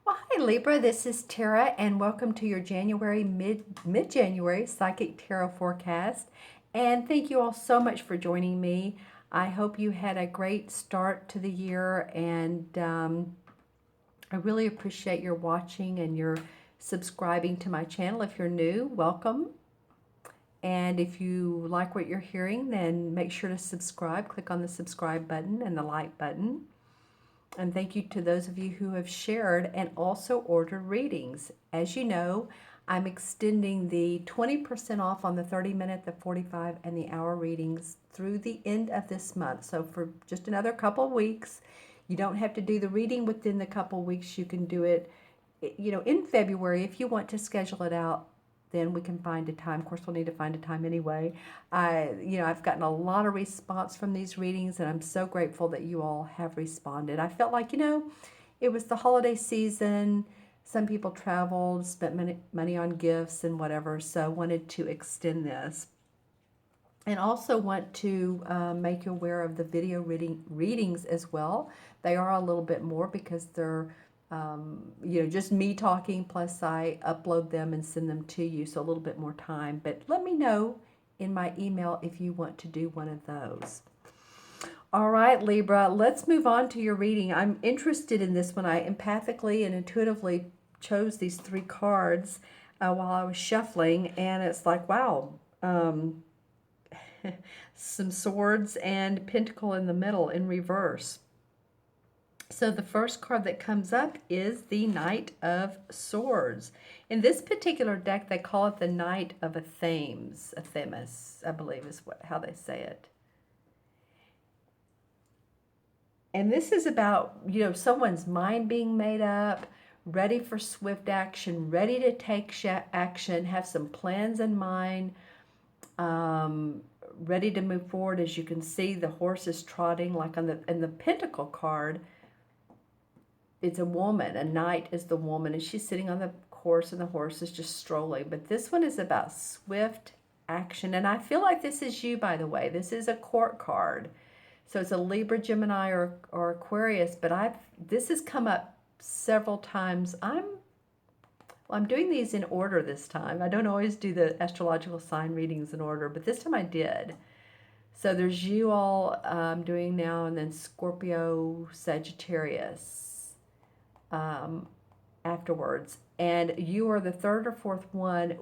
Well, hi Libra, this is Tara, and welcome to your January mid-January Psychic Tarot forecast. And thank you all so much for joining me. I hope you had a great start to the year, and I really appreciate your watching and your subscribing to my channel. If you're new, welcome. And if you like what you're hearing, then make sure to subscribe. Click on the subscribe button and the like button. And thank you to those of you who have shared and also ordered readings. As you know, I'm extending the 20% off on the 30-minute, the 45, and the hour readings through the end of this month. So for just another couple of weeks, you don't have to do the reading within the couple of weeks. You can do it, in February. If you want to schedule it out, then we can find a time. Of course, we'll need to find a time anyway. I've gotten a lot of response from these readings, and I'm so grateful that you all have responded. I felt like, it was the holiday season. Some people traveled, spent money on gifts and whatever, so I wanted to extend this. And also want to make you aware of the video readings as well. They are a little bit more because they're just me talking, plus I upload them and send them to you, so a little bit more time. But let me know in my email if you want to do one of those. All right, Libra, let's move on to your reading. I'm interested in this one. I empathically and intuitively chose these three cards while I was shuffling, and it's like, wow, some swords and pentacle in the middle in reverse. So the first card that comes up is the Knight of Swords. In this particular deck, they call it the Knight of Athemes, I believe is how they say it. And this is about, someone's mind being made up, ready for swift action, ready to take action, have some plans in mind, ready to move forward. As you can see, the horse is trotting, like in the Pentacle card. It's a woman. A knight is the woman, and she's sitting on the horse, and the horse is just strolling. But this one is about swift action, and I feel like this is you, by the way. This is a court card, so it's a Libra, Gemini, or Aquarius. But this has come up several times. I'm doing these in order this time. I don't always do the astrological sign readings in order, but this time I did. So there's you all doing now, and then Scorpio, Sagittarius afterwards. And you are the third or fourth one.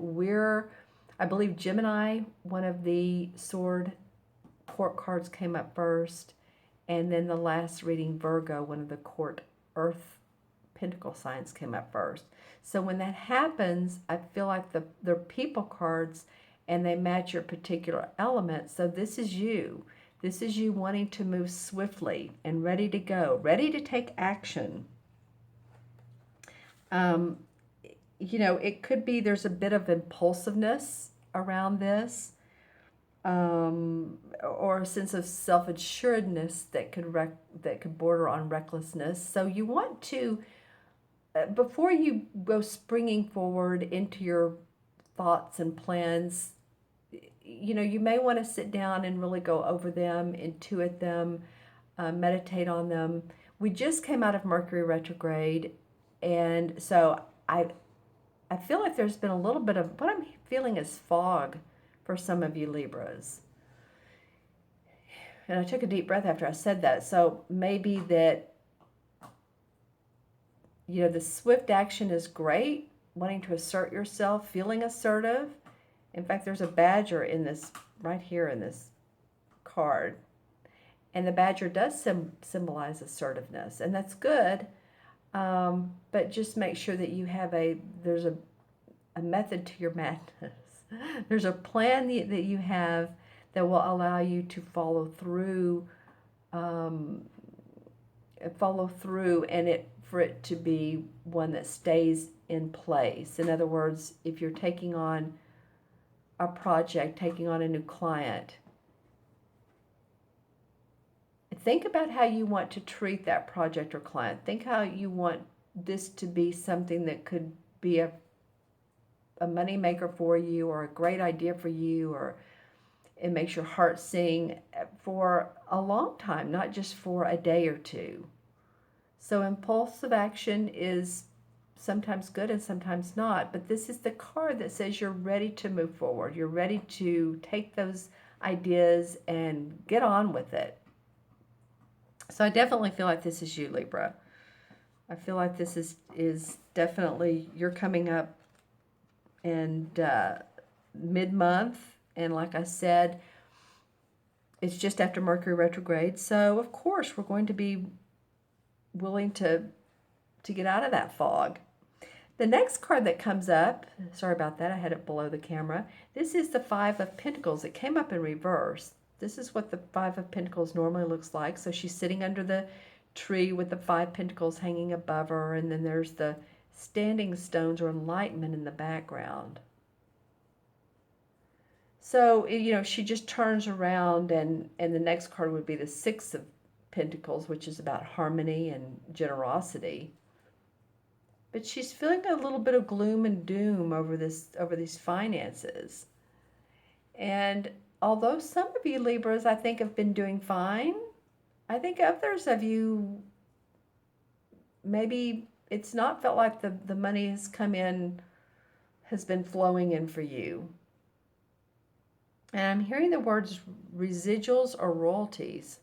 I believe Gemini, one of the sword court cards came up first. And then the last reading, Virgo, one of the court earth pentacle signs came up first. So when that happens, I feel like they're people cards and they match your particular element. So this is you. This is you wanting to move swiftly and ready to go, ready to take action. It could be there's a bit of impulsiveness around this, or a sense of self-assuredness that could border on recklessness. So you want to, before you go springing forward into your thoughts and plans, you may want to sit down and really go over them, intuit them, meditate on them. We just came out of Mercury retrograde. And so I feel like there's been a little bit of, what I'm feeling is fog for some of you Libras. And I took a deep breath after I said that. So maybe that, the swift action is great, wanting to assert yourself, feeling assertive. In fact, there's a badger in this, right here in this card. And the badger does symbolize assertiveness, and that's good. But just make sure that you have there's a method to your madness. There's a plan that you have that will allow you to follow through, and for it to be one that stays in place. In other words, if you're taking on a project, taking on a new client, think about how you want to treat that project or client. Think how you want this to be something that could be a money maker for you, or a great idea for you, or it makes your heart sing for a long time, not just for a day or two. So impulsive action is sometimes good and sometimes not. But this is the card that says you're ready to move forward. You're ready to take those ideas and get on with it. So I definitely feel like this is you, Libra. I feel like this is definitely, you're coming up and mid-month. And like I said, it's just after Mercury retrograde. So, of course, we're going to be willing to get out of that fog. The next card that comes up, sorry about that, I had it below the camera. This is the Five of Pentacles. It came up in reverse. This is what the Five of Pentacles normally looks like. So she's sitting under the tree with the Five Pentacles hanging above her, and then there's the standing stones or enlightenment in the background. So, you know, she just turns around, and the next card would be the Six of Pentacles, which is about harmony and generosity. But she's feeling a little bit of gloom and doom over these finances. And although some of you Libras, I think, have been doing fine, I think others of you, maybe it's not felt like the money has come in, has been flowing in for you. And I'm hearing the words residuals or royalties.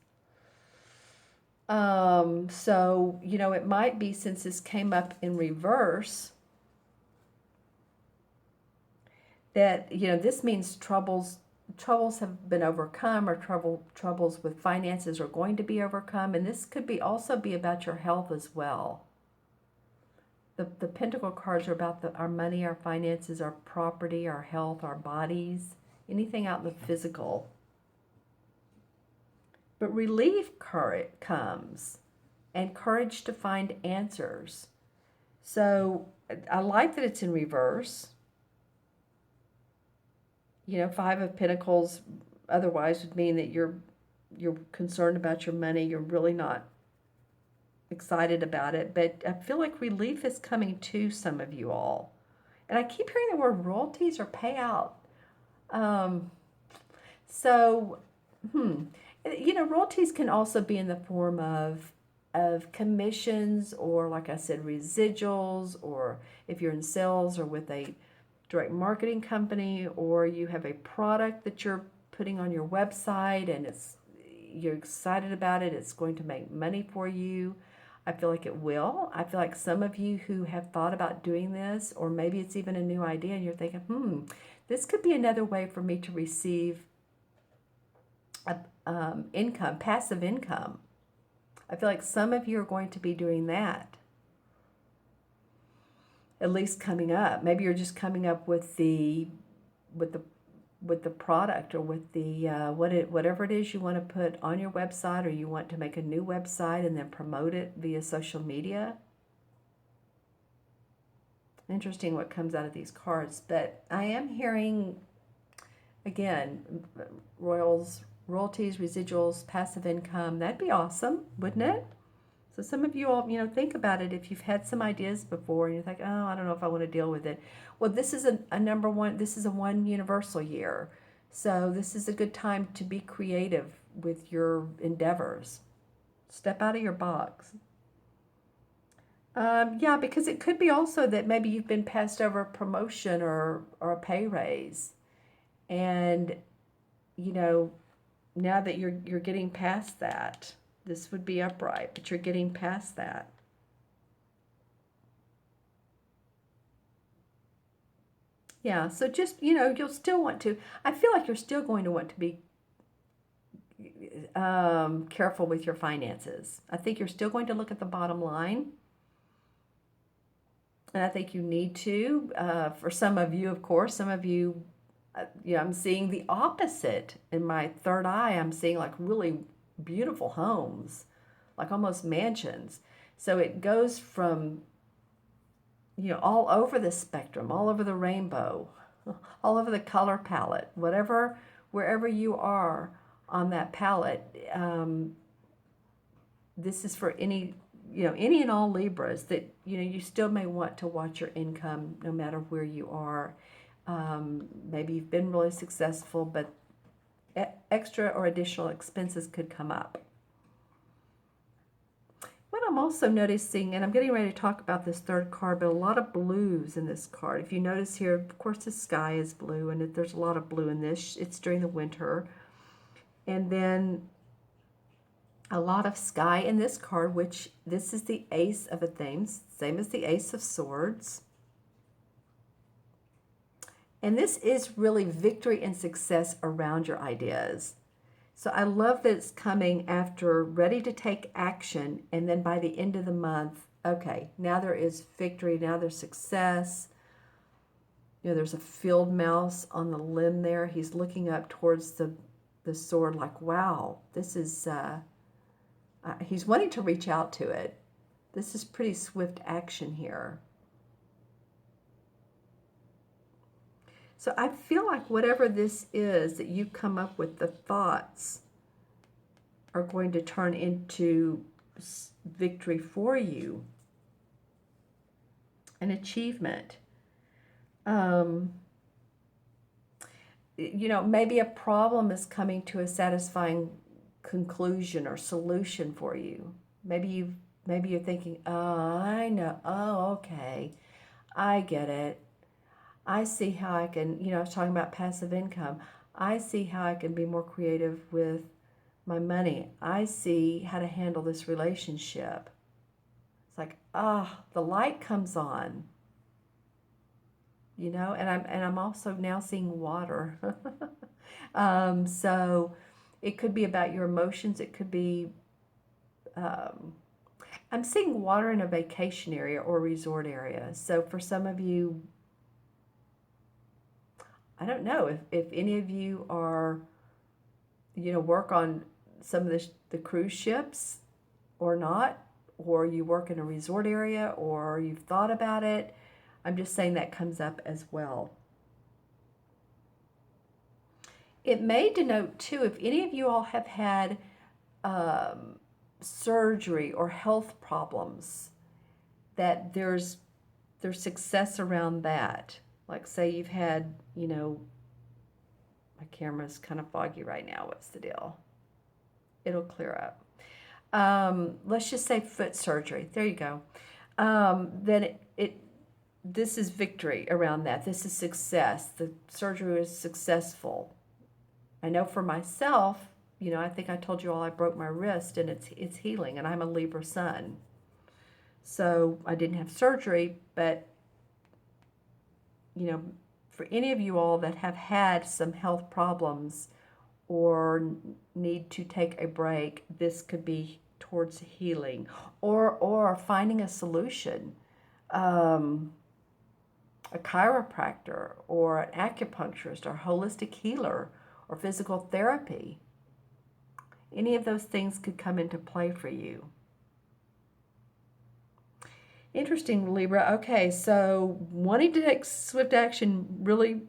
So, you know, it might be, since this came up in reverse, that, you know, this means troubles have been overcome, or troubles with finances are going to be overcome. And this could also be about your health as well. The Pentacle cards are about our money, our finances, our property, our health, our bodies, anything out in the physical. But relief comes, and courage to find answers. So I like that it's in reverse. You know, Five of Pentacles otherwise would mean that you're concerned about your money. You're really not excited about it. But I feel like relief is coming to some of you all. And I keep hearing the word royalties or payout. You know, royalties can also be in the form of commissions, or, like I said, residuals, or if you're in sales or with a direct marketing company, or you have a product that you're putting on your website and you're excited about it, it's going to make money for you. I feel like it will. I feel like some of you who have thought about doing this, or maybe it's even a new idea and you're thinking, this could be another way for me to receive income, passive income. I feel like some of you are going to be doing that, at least coming up. Maybe you're just coming up with the product, or with the whatever it is you want to put on your website, or you want to make a new website and then promote it via social media. Interesting what comes out of these cards. But I am hearing, again, royalties, residuals, passive income. That'd be awesome, wouldn't it? So some of you all, you know, think about it. If you've had some ideas before and you think, oh, I don't know if I want to deal with it. Well, this is a number one. This is a one universal year. So this is a good time to be creative with your endeavors. Step out of your box. Yeah, because it could be also that maybe you've been passed over a promotion or a pay raise. And, you know, now that you're getting past that, this would be upright, but you're getting past that. Yeah, so just, you know, you'll still want to, I feel like you're still going to want to be careful with your finances. I think you're still going to look at the bottom line. And I think you need to, for some of you, of course, some of you, you know, I'm seeing the opposite. In my third eye, I'm seeing like really beautiful homes, like almost mansions. So it goes from, you know, all over the spectrum, all over the rainbow, all over the color palette, wherever you are on that palette. This is for any and all Libras that, you know, you still may want to watch your income no matter where you are. Maybe you've been really successful, but extra or additional expenses could come up. What I'm also noticing, and I'm getting ready to talk about this third card, but a lot of blues in this card. If you notice here, of course, the sky is blue, and there's a lot of blue in this. It's during the winter. And then a lot of sky in this card, which this is the Ace of Athens, same as the Ace of Swords. And this is really victory and success around your ideas. So I love that it's coming after ready to take action, and then by the end of the month, okay, now there is victory, now there's success. You know, there's a field mouse on the limb there. He's looking up towards the sword like, wow, this is, he's wanting to reach out to it. This is pretty swift action here. So I feel like whatever this is that you come up with, the thoughts are going to turn into victory for you, an achievement. You know, maybe a problem is coming to a satisfying conclusion or solution for you. Maybe you're thinking, oh, I know, oh, okay, I get it. I see how I can, you know, I was talking about passive income. I see how I can be more creative with my money. I see how to handle this relationship. It's like, the light comes on. You know, and I'm also now seeing water. So it could be about your emotions. It could be, I'm seeing water in a vacation area or resort area. So for some of you, I don't know if any of you are, you know, work on some of the cruise ships or not, or you work in a resort area, or you've thought about it. I'm just saying that comes up as well. It may denote too, if any of you all have had surgery or health problems, that there's success around that. Like say you've had, you know, my camera's kind of foggy right now. What's the deal? It'll clear up. Let's just say foot surgery. There you go. Then this is victory around that. This is success. The surgery was successful. I know for myself, you know, I think I told you all I broke my wrist and it's healing, and I'm a Libra sun. So I didn't have surgery, but you know, for any of you all that have had some health problems or need to take a break, this could be towards healing or finding a solution. A chiropractor or an acupuncturist or holistic healer or physical therapy. Any of those things could come into play for you. Interesting, Libra. Okay, so wanting to take swift action, really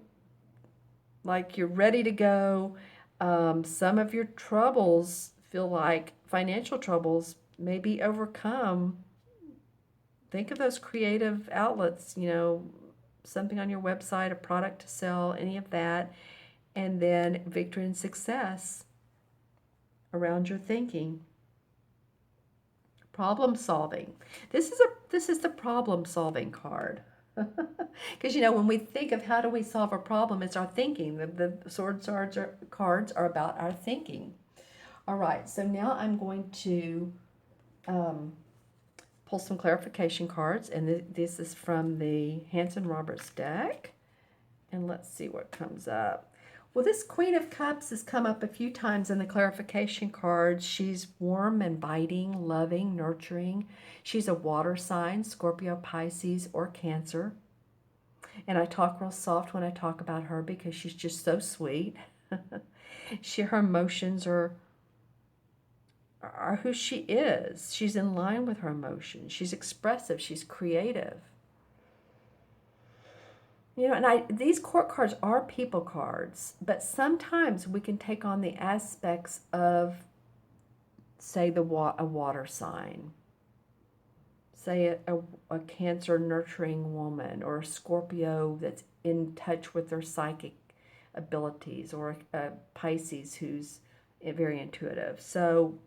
like you're ready to go. Some of your troubles feel like financial troubles may be overcome. Think of those creative outlets, you know, something on your website, a product to sell, any of that. And then victory and success around your thinking. Problem solving. This is the problem solving card. Because you know, when we think of how do we solve a problem, it's our thinking. The cards are about our thinking. All right, so now I'm going to pull some clarification cards, and this is from the Hanson Roberts deck. And let's see what comes up. Well, this Queen of Cups has come up a few times in the clarification cards. She's warm and biting, loving, nurturing. She's a water sign, Scorpio, Pisces, or Cancer. And I talk real soft when I talk about her because she's just so sweet. Her emotions are who she is. She's in line with her emotions. She's expressive. She's creative. You know, and these court cards are people cards, but sometimes we can take on the aspects of, say, a water sign, say a Cancer nurturing woman, or a Scorpio that's in touch with their psychic abilities, or a Pisces who's very intuitive. So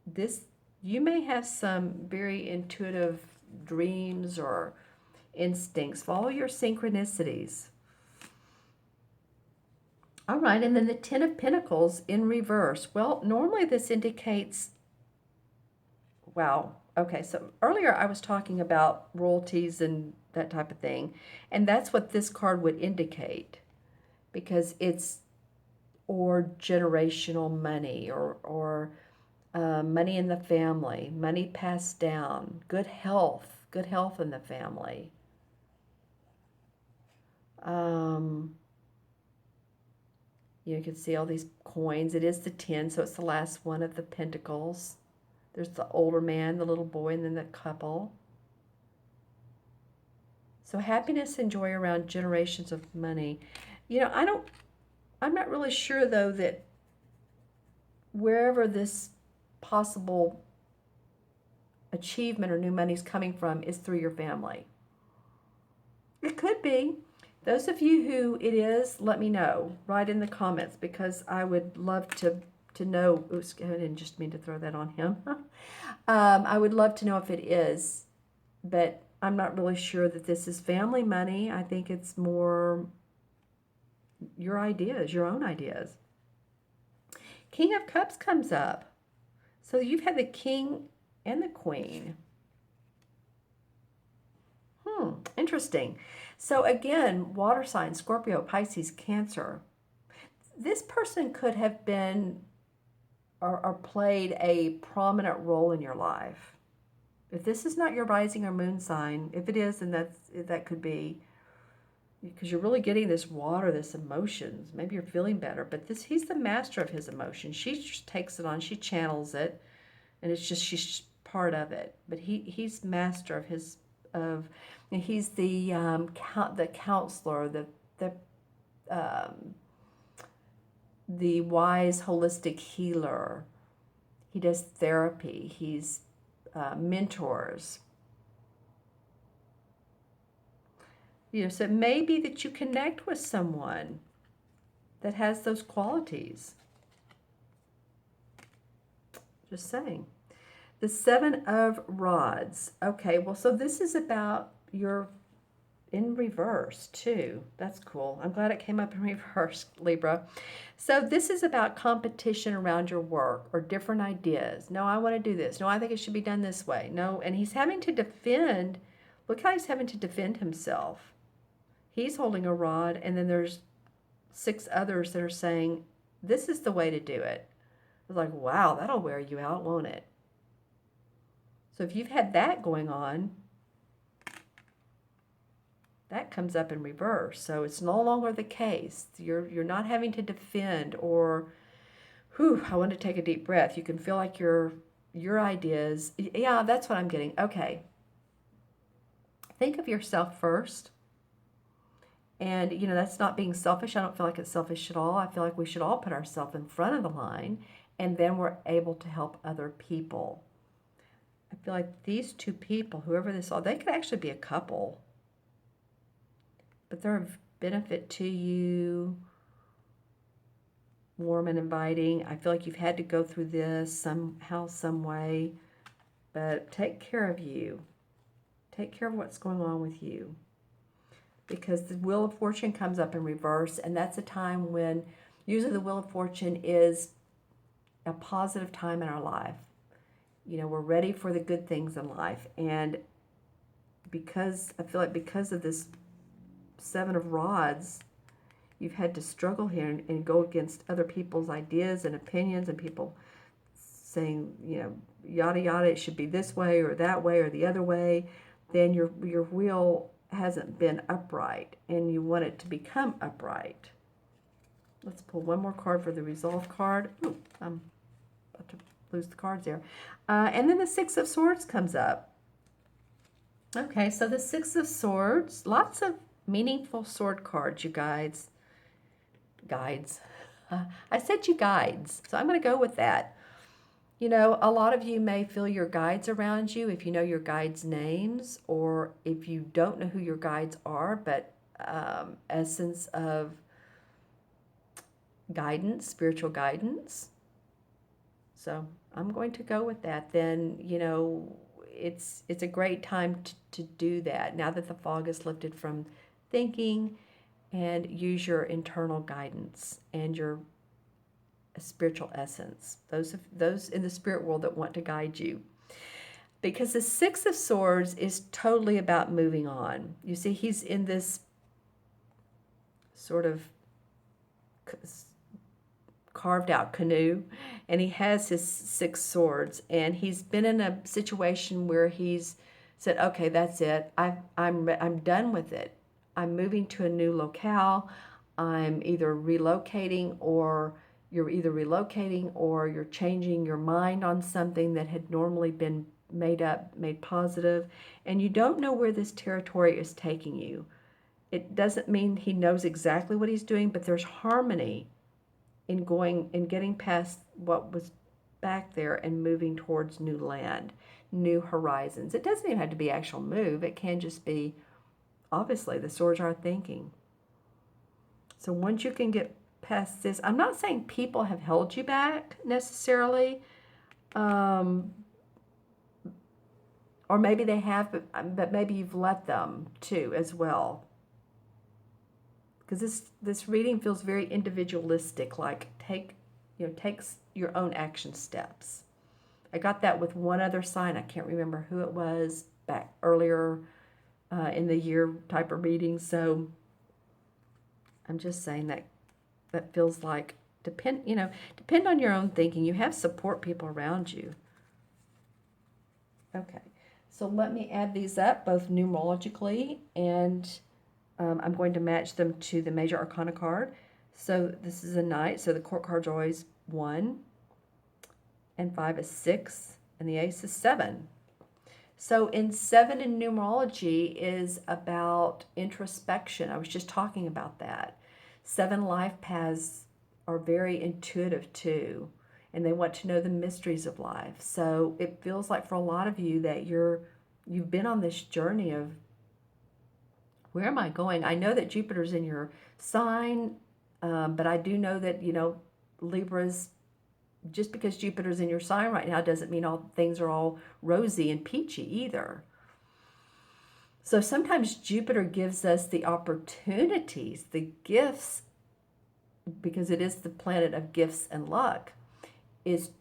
this You may have some very intuitive dreams or instincts. Follow your synchronicities. All right, and then the Ten of Pentacles in reverse. Well, normally this indicates, wow, okay, so earlier I was talking about royalties and that type of thing, and that's what this card would indicate, because it's, or generational money, or money in the family, money passed down, good health in the family. You can see all these coins. It is the 10, so it's the last one of the pentacles. There's the older man, the little boy, and then the couple. So happiness and joy around generations of money. You know, I'm not really sure, though, that wherever this possible achievement or new money is coming from is through your family. It could be. Those of you who it is, let me know. Write in the comments, because I would love to know. Oops, I didn't just mean to throw that on him. I would love to know if it is, but I'm not really sure that this is family money. I think it's more your ideas, your own ideas. King of Cups comes up. So you've had the King and the Queen. Interesting. So again, water signs, Scorpio, Pisces, Cancer. This person could have been or played a prominent role in your life. If this is not your rising or moon sign, if it is, then that could be, because you're really getting this water, this emotions. Maybe you're feeling better, but he's the master of his emotions. She just takes it on, she channels it, and it's just she's part of it. But he's master of his and he's the counselor, the wise holistic healer. He does therapy. He's mentors. You know, so it may be that you connect with someone that has those qualities. Just saying. The Seven of Rods. Okay, well, so this is about your in reverse too. That's cool. I'm glad it came up in reverse, Libra. So this is about competition around your work or different ideas. No, I want to do this. No, I think it should be done this way. No, and he's having to defend. Look how he's having to defend himself. He's holding a rod, and then there's 6 others that are saying, this is the way to do it. It's like, wow, that'll wear you out, won't it? So if you've had that going on, that comes up in reverse. So it's no longer the case. You're not having to defend or, whew, I want to take a deep breath. You can feel like your ideas, yeah, that's what I'm getting. Okay. Think of yourself first. And, you know, that's not being selfish. I don't feel like it's selfish at all. I feel like we should all put ourselves in front of the line, and then we're able to help other people. I feel like these 2 people, whoever this are, they could actually be a couple. But they're of benefit to you, warm and inviting. I feel like you've had to go through this somehow, some way. But take care of you. Take care of what's going on with you. Because the Wheel of Fortune comes up in reverse, and that's a time when usually the Wheel of Fortune is a positive time in our life. You know, we're ready for the good things in life. And because I feel like because of this 7 of Rods, you've had to struggle here and go against other people's ideas and opinions, and people saying, you know, yada yada, it should be this way or that way or the other way. Then your wheel hasn't been upright, and you want it to become upright. Let's pull one more card for the Resolve card. Ooh, I'm about to lose the cards there. And then the 6 of Swords comes up. Okay, so the 6 of Swords, lots of meaningful sword cards, you guys. Guides. I said you guides, so I'm going to go with that. You know, a lot of you may feel your guides around you if you know your guides' names, or if you don't know who your guides are, but essence of guidance, spiritual guidance. So I'm going to go with that. Then, it's a great time to do that now that the fog is lifted from thinking, and use your internal guidance and your spiritual essence. Those in the spirit world that want to guide you. Because the Six of Swords is totally about moving on. You see, he's in this sort of carved out canoe, and he has his six swords, and he's been in a situation where he's said, okay, that's it. I'm done with it. I'm moving to a new locale. I'm either relocating, or you're either relocating or you're changing your mind on something that had normally been made positive, and you don't know where this territory is taking you. It doesn't mean he knows exactly what he's doing, but there's harmony in getting past what was back there and moving towards new land, new horizons. It doesn't even have to be actual move. It can just be, obviously, the swords are thinking. So once you can get past this, I'm not saying people have held you back necessarily, or maybe they have, but maybe you've let them too as well. Because this reading feels very individualistic, like takes your own action steps. I got that with one other sign. I can't remember who it was back earlier in the year type of reading. So I'm just saying that feels like depend on your own thinking. You have support people around you. Okay, so let me add these up both numerologically, and I'm going to match them to the major arcana card. So this is a Knight, so the court card's always 1, and 5 is 6, and the ace is 7. So in 7 in numerology is about introspection. I was just talking about that. 7 life paths are very intuitive too, and they want to know the mysteries of life. So it feels like for a lot of you that you've been on this journey of, where am I going? I know that Jupiter's in your sign, but I do know that, Libra's, just because Jupiter's in your sign right now doesn't mean all things are all rosy and peachy either. So sometimes Jupiter gives us the opportunities, the gifts, because it is the planet of gifts and luck, it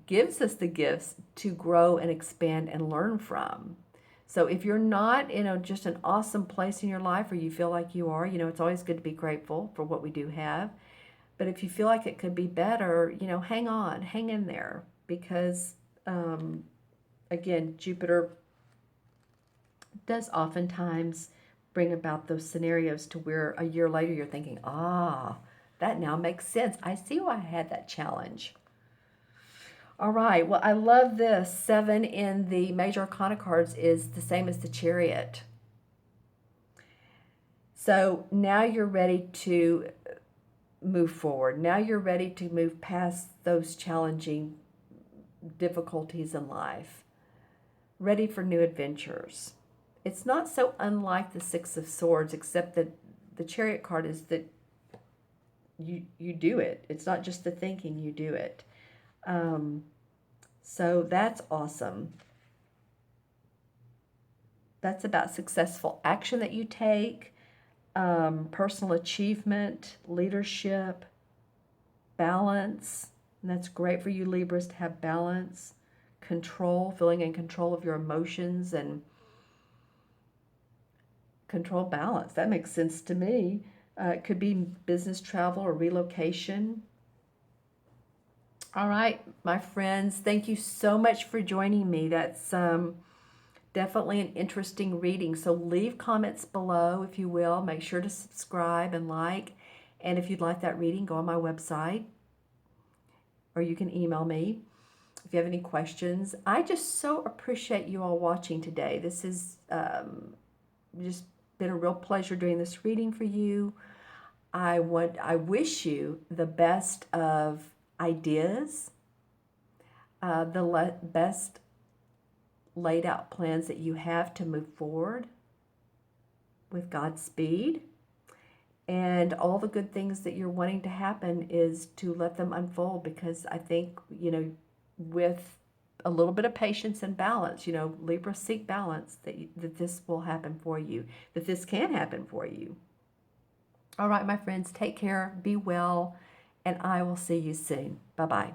gives us the gifts to grow and expand and learn from. So if you're not in just an awesome place in your life, or you feel like you are, it's always good to be grateful for what we do have. But if you feel like it could be better, hang on, hang in there. Because, again, Jupiter does oftentimes bring about those scenarios to where a year later you're thinking, that now makes sense. I see why I had that challenge. All right, well, I love this. 7 in the major arcana cards is the same as the Chariot. So now you're ready to move forward. Now you're ready to move past those challenging difficulties in life. Ready for new adventures. It's not so unlike the Six of Swords, except that the Chariot card is that you do it. It's not just the thinking, you do it. So that's awesome. That's about successful action that you take, personal achievement, leadership, balance. And that's great for you Libras to have balance, control, feeling in control of your emotions, and control balance. That makes sense to me. It could be business travel or relocation. All right, my friends, thank you so much for joining me. That's definitely an interesting reading. So leave comments below if you will. Make sure to subscribe and like. And if you'd like that reading, go on my website, or you can email me if you have any questions. I just so appreciate you all watching today. This has just been a real pleasure doing this reading for you. I wish you the best of ideas, the best laid out plans that you have to move forward with Godspeed. And all the good things that you're wanting to happen is to let them unfold, because I think, with a little bit of patience and balance, Libra, seek balance, that this will happen for you, that this can happen for you. All right, my friends, take care, be well, and I will see you soon. Bye-bye.